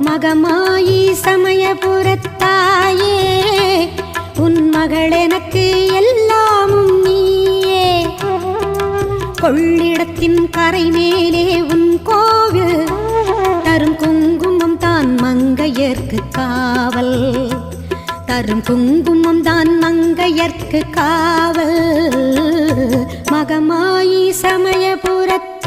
மகமாயி சமயபுரத்தாயே உன் மகள் எனக்கு எல்லாமும் நீயே. கொள்ளிடத்தின் கரை மேலே உன் கோவில் தரும் குங்குமம் தான் மங்கையர்க்கு காவல். தரும் குங்குமம் தான் மங்கையர்க்கு காவல். மகமாயி சமயபுரத்தாயே